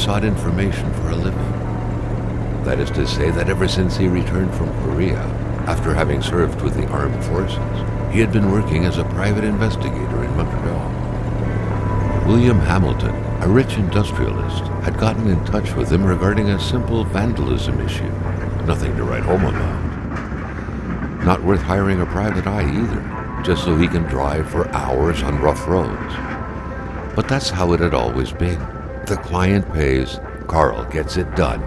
sought information for a living. That is to say that ever since he returned from Korea, after having served with the armed forces, he had been working as a private investigator in Montreal. William Hamilton, a rich industrialist, had gotten in touch with him regarding a simple vandalism issue. Nothing to write home about. Not worth hiring a private eye either, just so he can drive for hours on rough roads. But that's how it had always been. The client pays, Carl gets it done.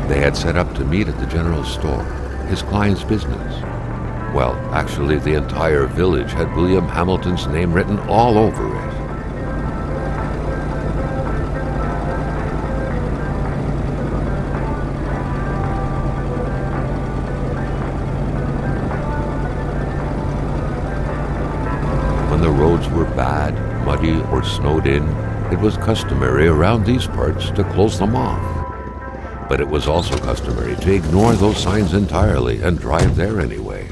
They had set up to meet at the general store, his client's business. Well, actually, the entire village had William Hamilton's name written all over it. When the roads were bad, muddy, or snowed in, it was customary around these parts to close them off. But it was also customary to ignore those signs entirely and drive there anyway.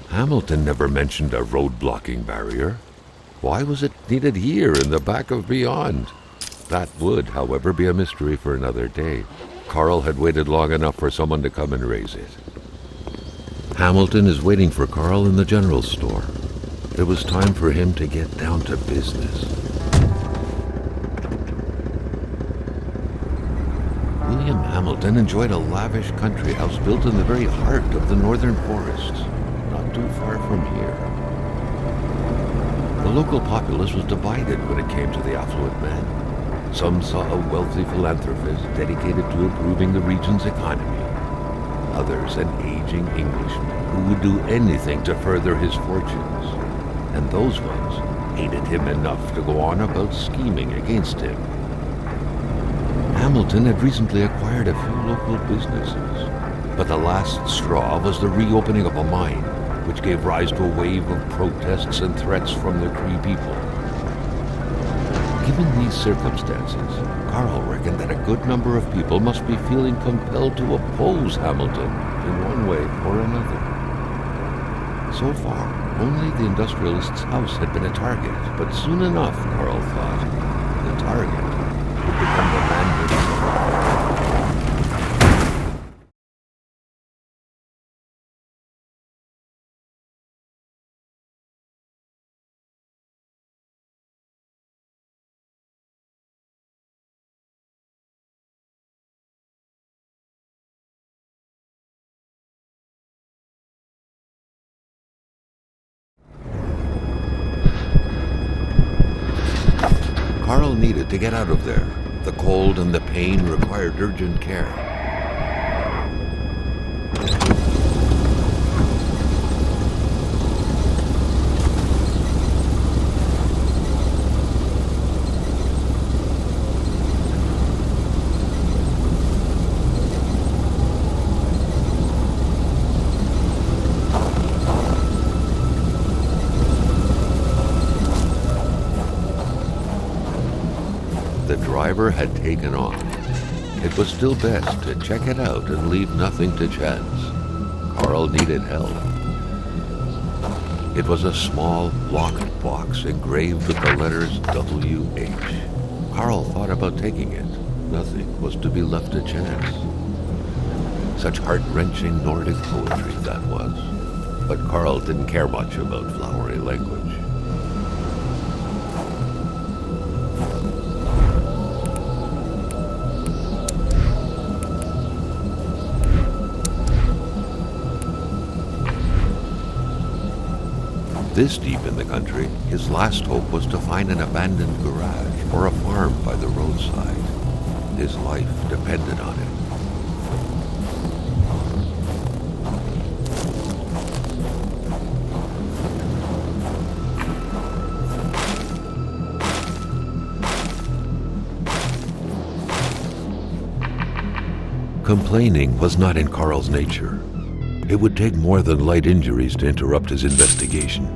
Hamilton never mentioned a road-blocking barrier. Why was it needed here in the back of Beyond? That would, however, be a mystery for another day. Carl had waited long enough for someone to come and raise it. Hamilton is waiting for Carl in the general store. It was time for him to get down to business. William Hamilton enjoyed a lavish country house built in the very heart of the northern forests, not too far from here. The local populace was divided when it came to the affluent man. Some saw a wealthy philanthropist dedicated to improving the region's economy. Others, an aging Englishman who would do anything to further his fortunes. And those ones hated him enough to go on about scheming against him. Hamilton had recently acquired a few local businesses, but the last straw was the reopening of a mine, which gave rise to a wave of protests and threats from the Cree people. Given these circumstances, Carl reckoned that a good number of people must be feeling compelled to oppose Hamilton in one way or another. So far, only the industrialist's house had been a target, but soon enough, Carl thought, the target would become the man himself. Carl needed to get out of there. The cold and the pain required urgent care. The driver had taken off. It was still best to check it out and leave nothing to chance. Carl needed help. It was a small, locked box engraved with the letters W.H. Carl thought about taking it. Nothing was to be left to chance. Such heart-wrenching Nordic poetry that was. But Carl didn't care much about flowery language. This deep in the country, his last hope was to find an abandoned garage or a farm by the roadside. His life depended on it. Complaining was not in Carl's nature. It would take more than light injuries to interrupt his investigation.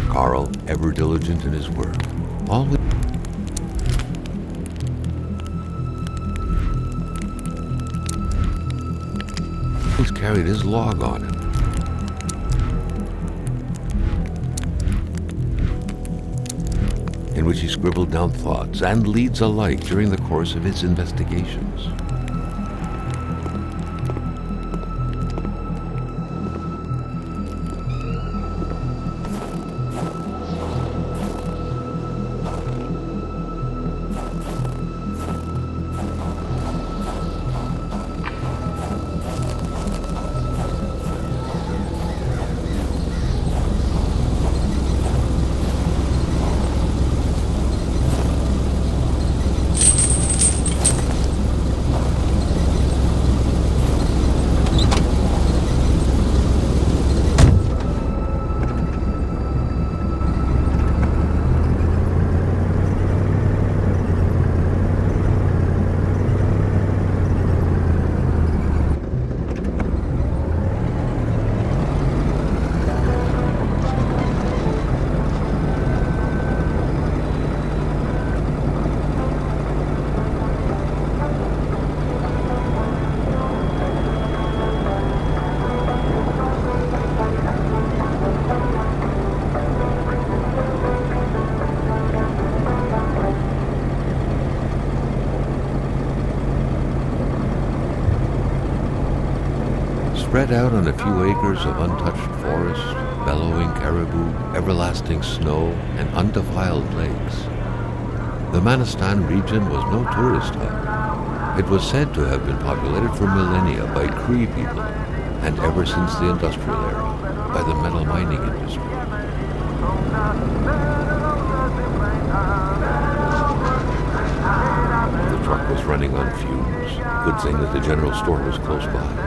Carl, ever diligent in his work, always carried his log on him. In which he scribbled down thoughts and leads alike during the course of his investigations. Spread out on a few acres of untouched forest, bellowing caribou, everlasting snow, and undefiled lakes, the Manistan region was no tourist hub. It was said to have been populated for millennia by Cree people, and ever since the industrial era, by the metal mining industry. The truck was running on fumes. Good thing that the general store was close by.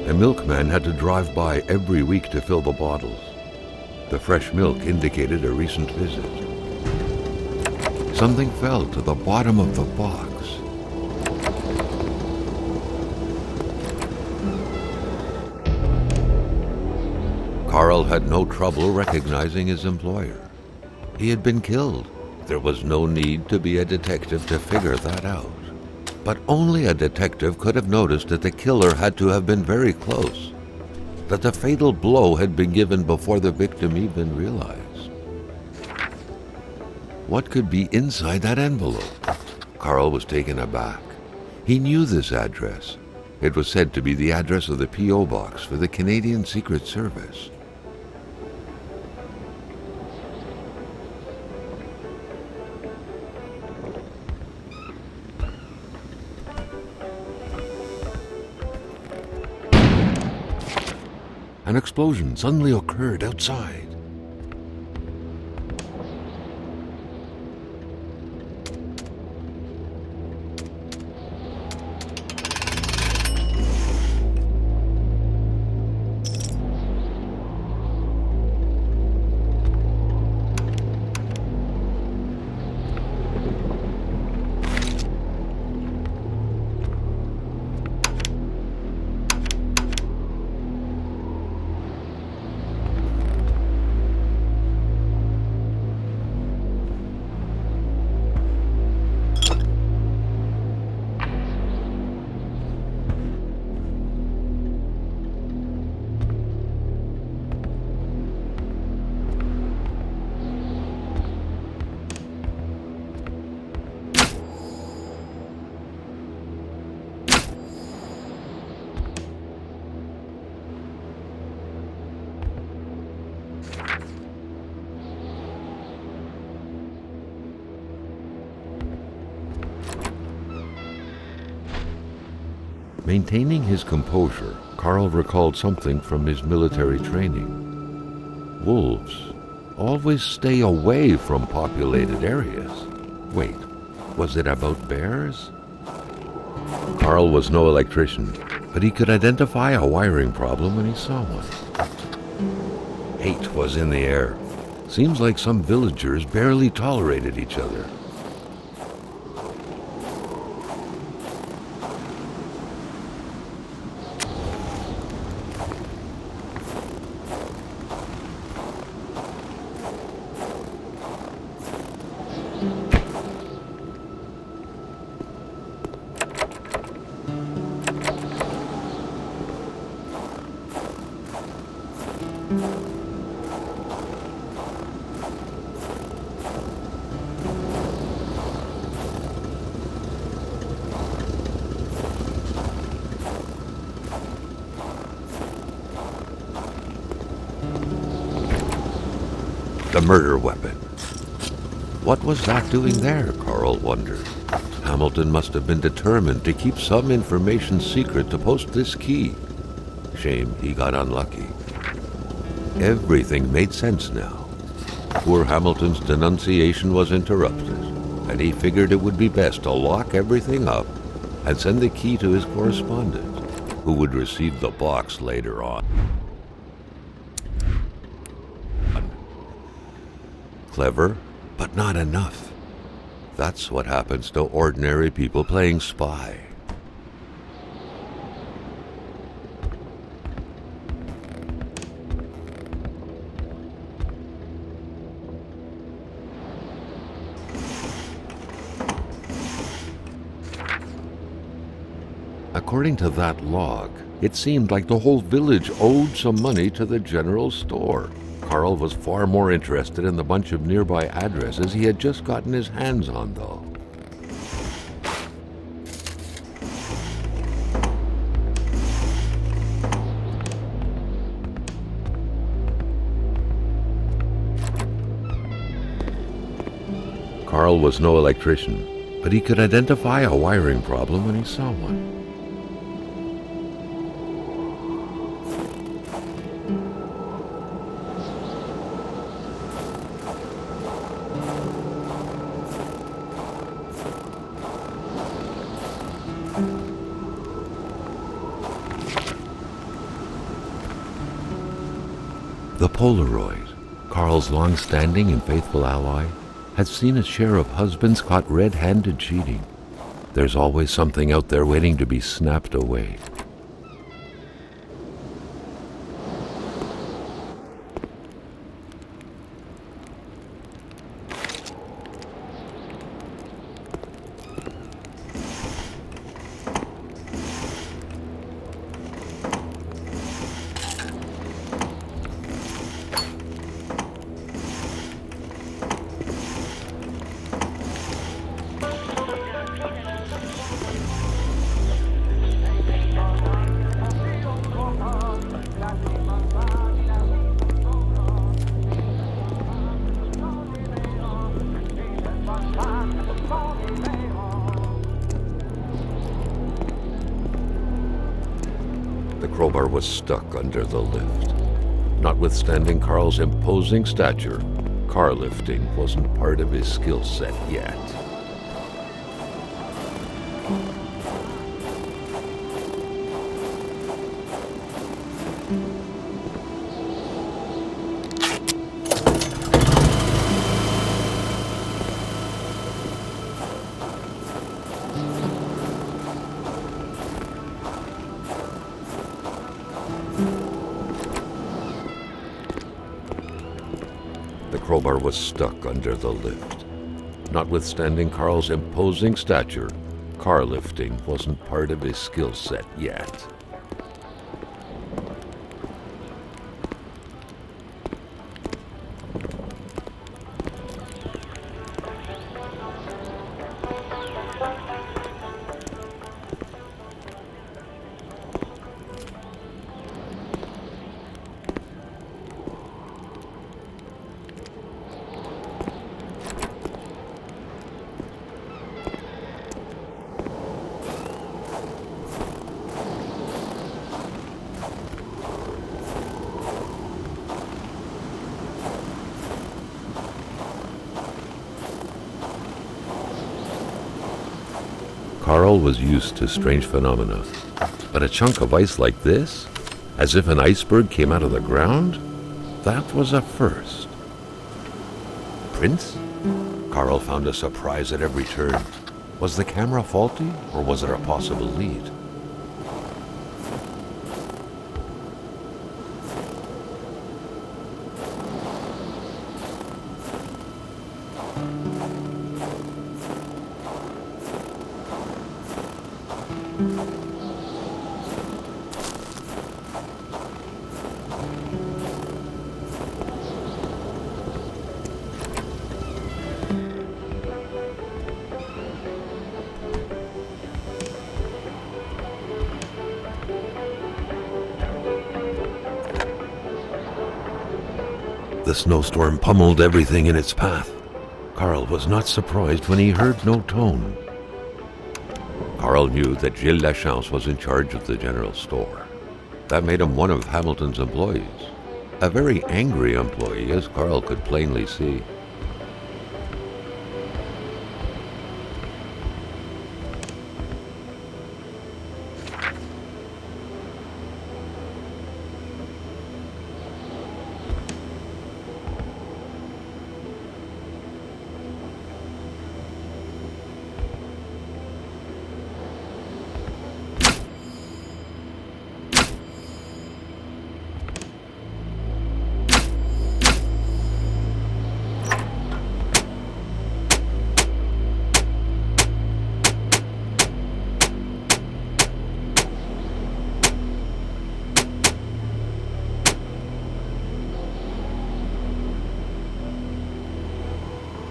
A milkman had to drive by every week to fill the bottles. The fresh milk indicated a recent visit. Something fell to the bottom of the box. Carl had no trouble recognizing his employer. He had been killed. There was no need to be a detective to figure that out. But only a detective could have noticed that the killer had to have been very close, that the fatal blow had been given before the victim even realized. What could be inside that envelope? Carl was taken aback. He knew this address. It was said to be the address of the P.O. box for the Canadian Secret Service. An explosion suddenly occurred outside. Maintaining his composure, Carl recalled something from his military training. Wolves always stay away from populated areas. Wait, was it about bears? Carl was no electrician, but he could identify a wiring problem when he saw one. Hate was in the air. Seems like some villagers barely tolerated each other. The murder weapon. What was that doing there, Carl wondered. Hamilton must have been determined to keep some information secret to post this key. Shame he got unlucky. Everything made sense now. Poor Hamilton's denunciation was interrupted, and he figured it would be best to lock everything up and send the key to his correspondent, who would receive the box later on. Clever, but not enough. That's what happens to ordinary people playing spy. According to that log, it seemed like the whole village owed some money to the general store. Carl was far more interested in the bunch of nearby addresses he had just gotten his hands on, though. Carl was no electrician, but he could identify a wiring problem when he saw one. The Polaroid, Carl's long-standing and faithful ally, had seen its share of husbands caught red-handed cheating. There's always something out there waiting to be snapped away. The crowbar was stuck under the lift. Notwithstanding Carl's imposing stature, car lifting wasn't part of his skill set yet. The crowbar was stuck under the lift. Notwithstanding Carl's imposing stature, car lifting wasn't part of his skill set yet. Carl was used to strange phenomena, but a chunk of ice like this, as if an iceberg came out of the ground, that was a first. Prince? Carl found a surprise at every turn. Was the camera faulty, or was it a possible lead? The snowstorm pummeled everything in its path. Carl was not surprised when he heard no tone. Carl knew that Gilles Lachance was in charge of the general store. That made him one of Hamilton's employees. A very angry employee, as Carl could plainly see.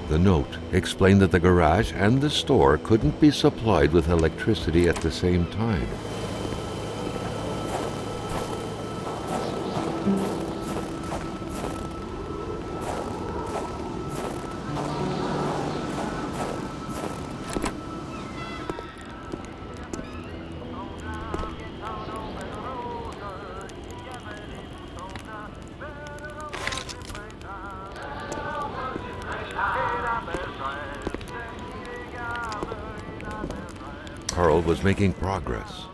The note explained that the garage and the store couldn't be supplied with electricity at the same time. Carl was making progress,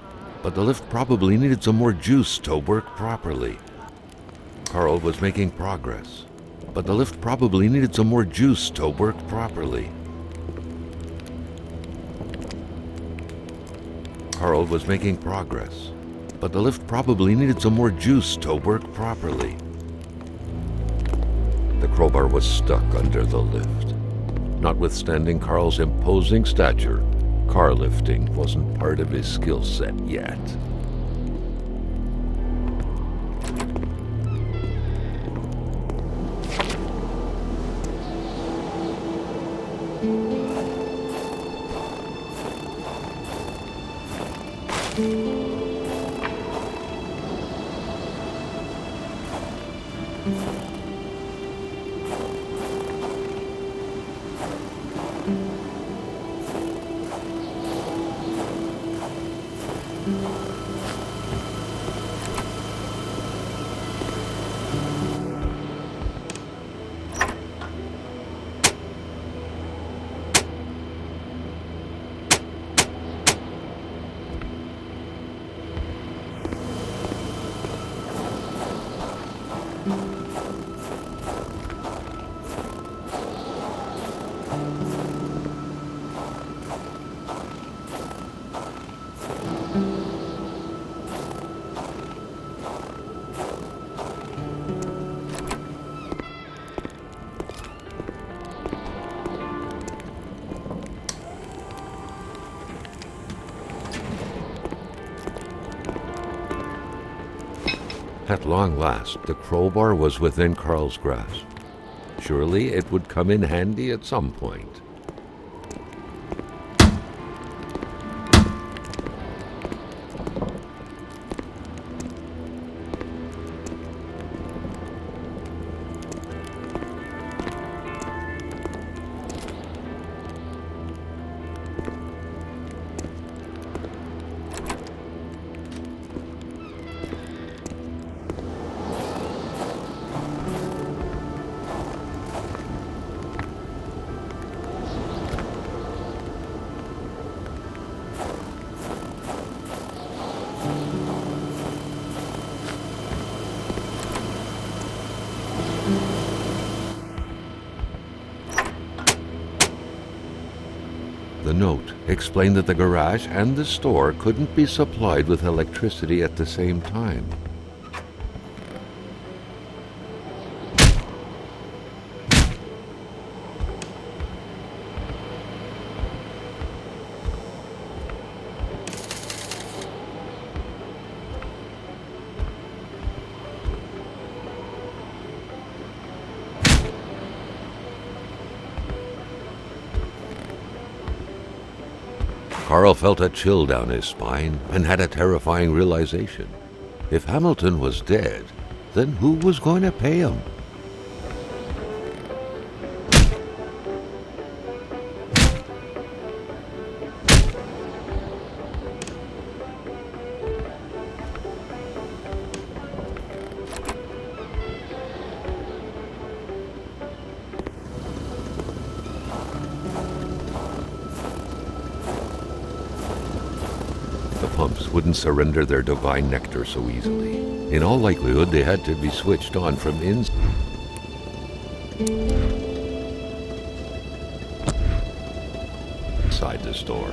but the lift probably needed some more juice to work properly. Carl was making progress, but the lift probably needed some more juice to work properly. Carl was making progress, but the lift probably needed some more juice to work properly. The crowbar was stuck under the lift. Notwithstanding Carl's imposing stature, car lifting wasn't part of his skill set yet. At long last, the crowbar was within Carl's grasp. Surely it would come in handy at some point. The note explained that the garage and the store couldn't be supplied with electricity at the same time. Carl felt a chill down his spine and had a terrifying realization. If Hamilton was dead, then who was going to pay him? The pumps wouldn't surrender their divine nectar so easily. In all likelihood, they had to be switched on from inside the store.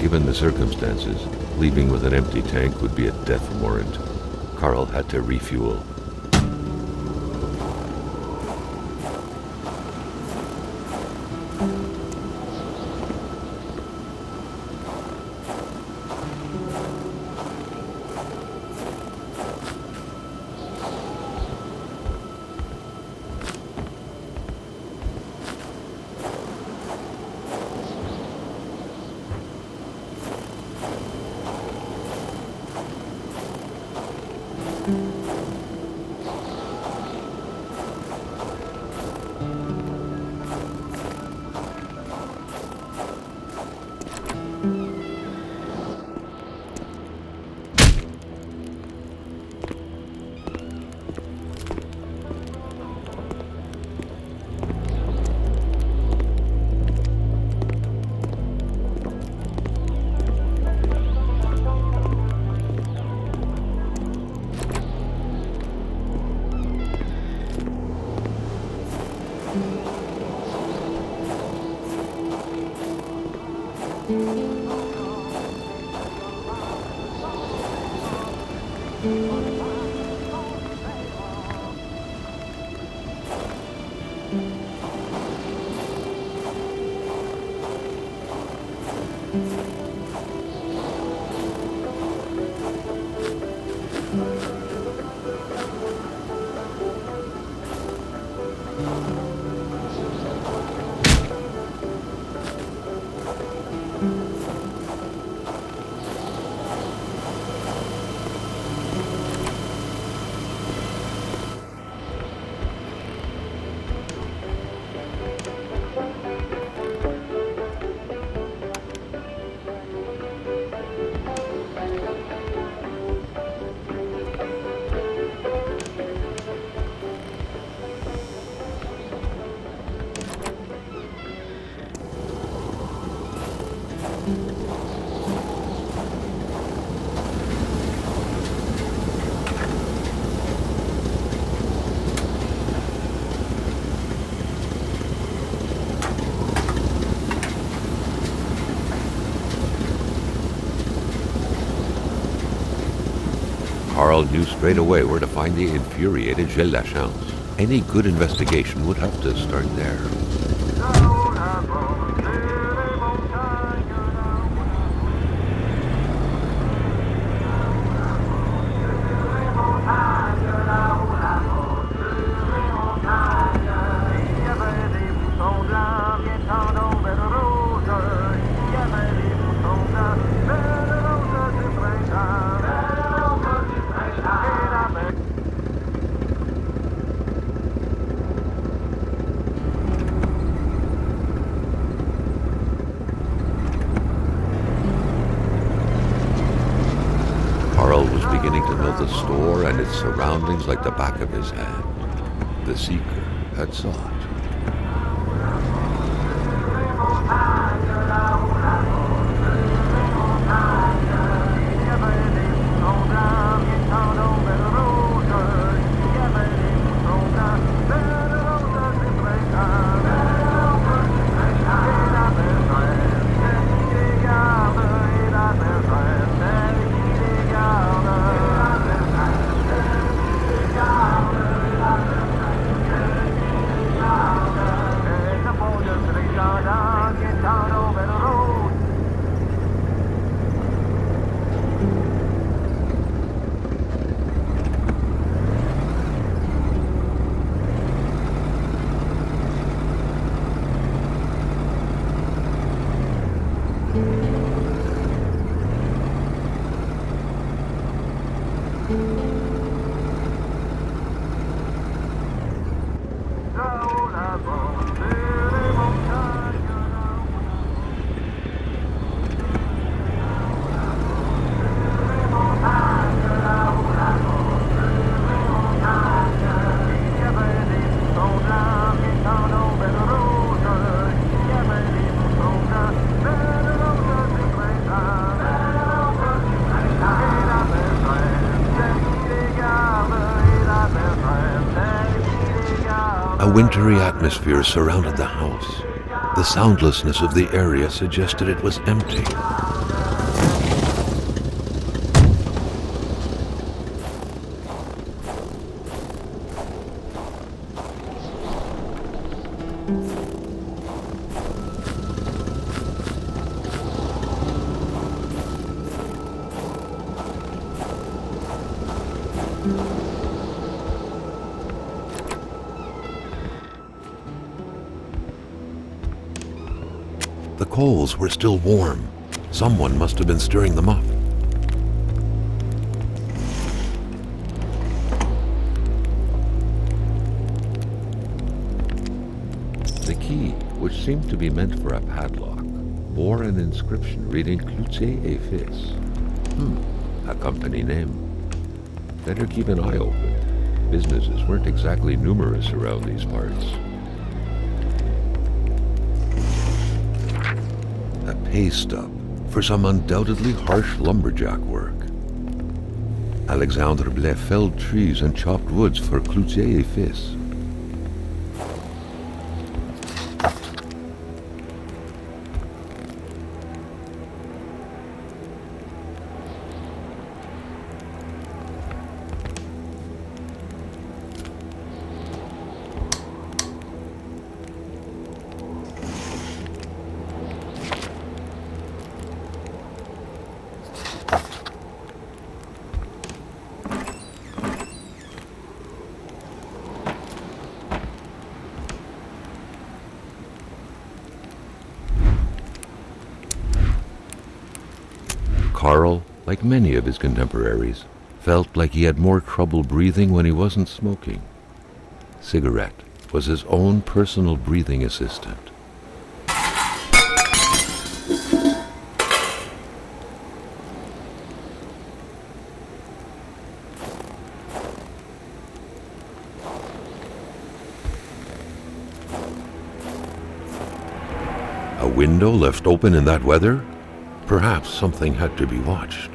Given the circumstances, leaving with an empty tank would be a death warrant. Carl had to refuel. Carl knew straight away where to find the infuriated Gilles Lachance. Any good investigation would have to start there. the store and its surroundings like the back of his hand. The seeker had sought. A wintry atmosphere surrounded the house. The soundlessness of the area suggested it was empty. The coals were still warm. Someone must have been stirring them up. The key, which seemed to be meant for a padlock, bore an inscription reading Cloutier et Fils. A company name. Better keep an eye open. Businesses weren't exactly numerous around these parts. A pay stub for some undoubtedly harsh lumberjack work. Alexandre Blais felled trees and chopped woods for Cloutier et Fils. Carl, like many of his contemporaries, felt like he had more trouble breathing when he wasn't smoking. Cigarette was his own personal breathing assistant. A window left open in that weather? Perhaps something had to be watched.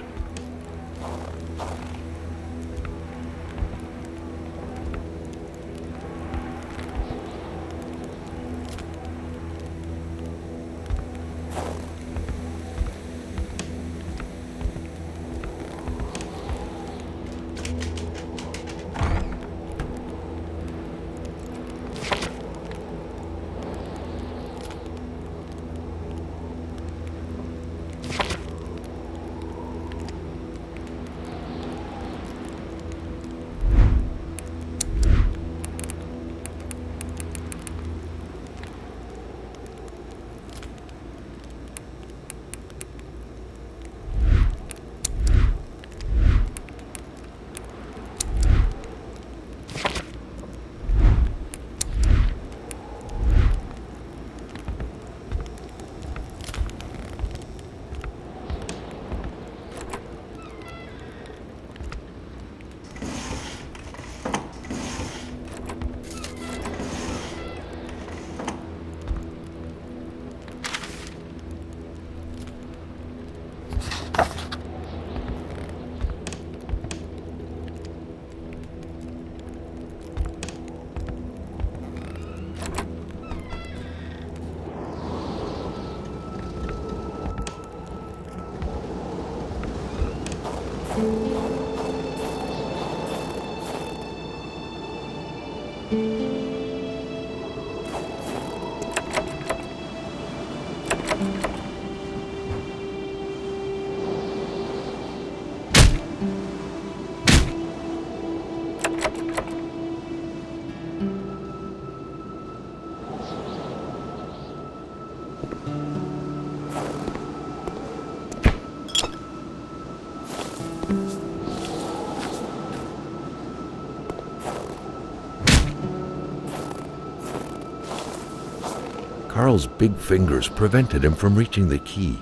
Carl's big fingers prevented him from reaching the key.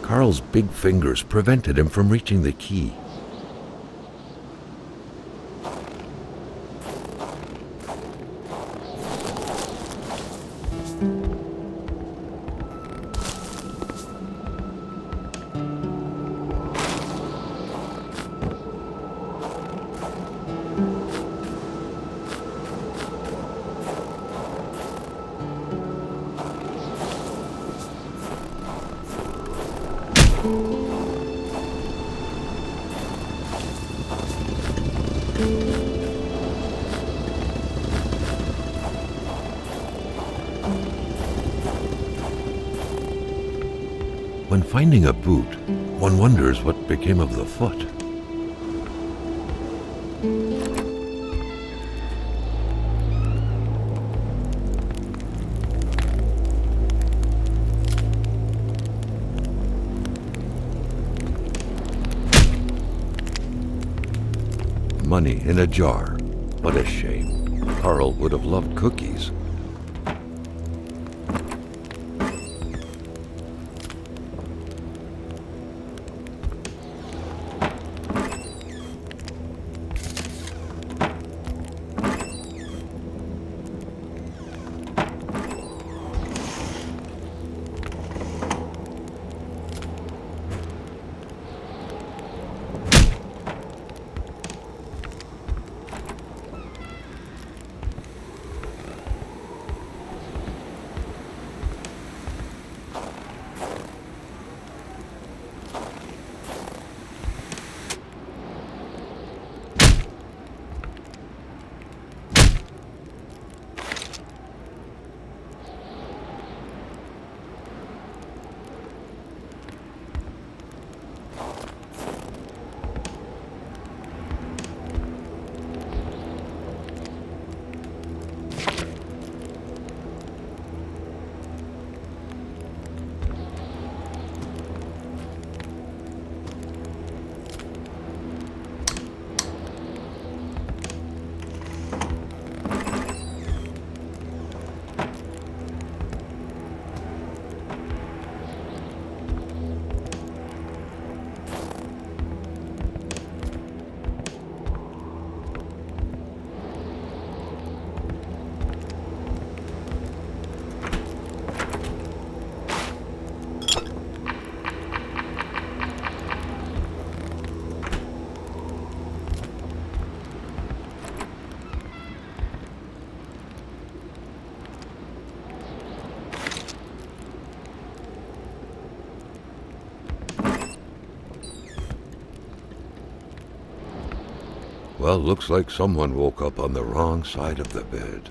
Carl's big fingers prevented him from reaching the key. When finding a boot, one wonders what became of the foot. Money in a jar. What a shame. Carl would have loved cookies. Well, looks like someone woke up on the wrong side of the bed.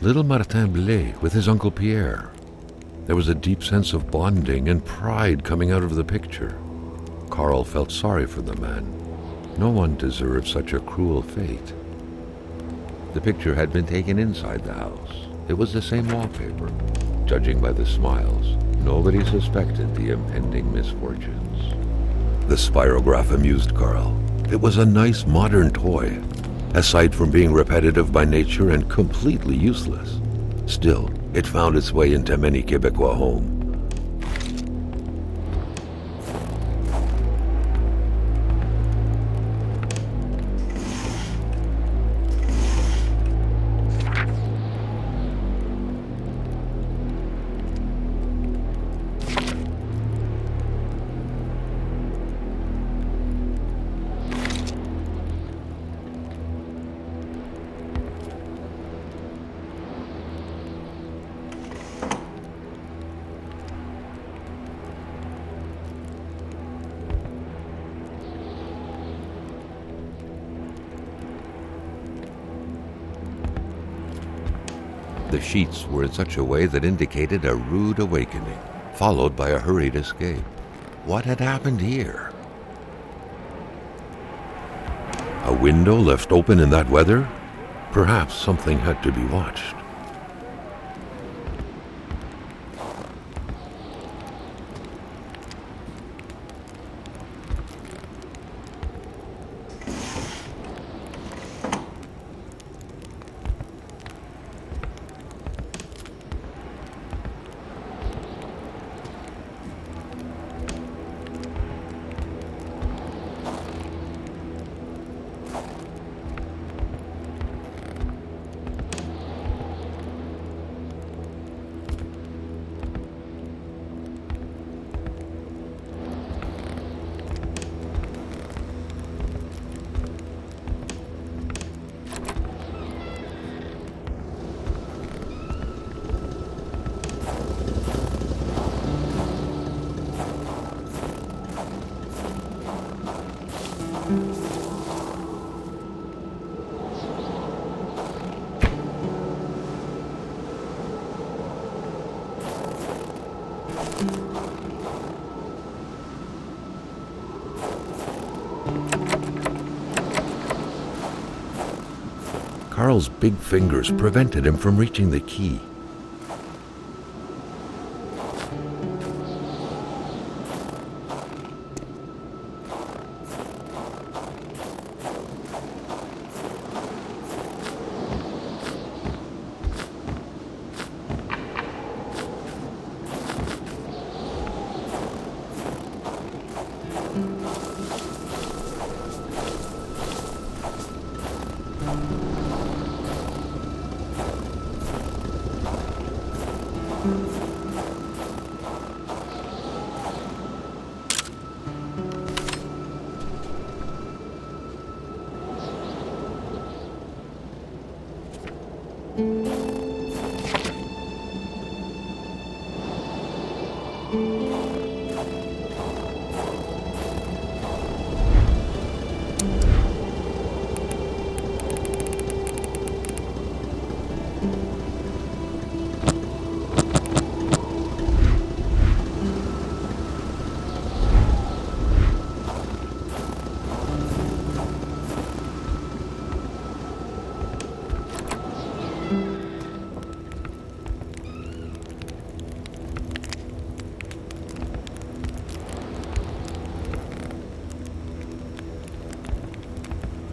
little Martin Blais with his Uncle Pierre. There was a deep sense of bonding and pride coming out of the picture. Carl felt sorry for the man. No one deserved such a cruel fate. The picture had been taken inside the house. It was the same wallpaper. Judging by the smiles, nobody suspected the impending misfortunes. The spirograph amused Carl. It was a nice modern toy, aside from being repetitive by nature and completely useless. Still, it found its way into many Quebecois homes. The sheets were in such a way that indicated a rude awakening, followed by a hurried escape. What had happened here? A window left open in that weather? Perhaps something had to be watched. Carl's big fingers prevented him from reaching the key.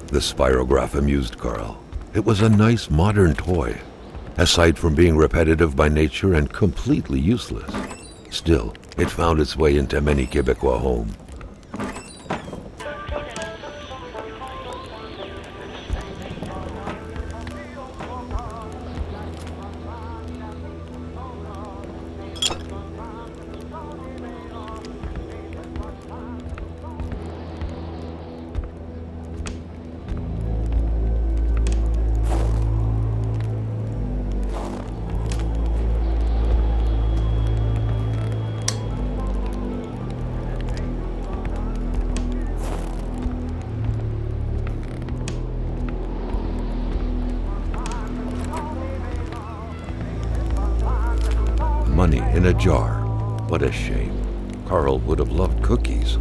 The spirograph amused Carl. It was a nice modern toy, aside from being repetitive by nature and completely useless. Still, it found its way into many Quebecois homes. in a jar. What a shame. Carl would have loved cookies.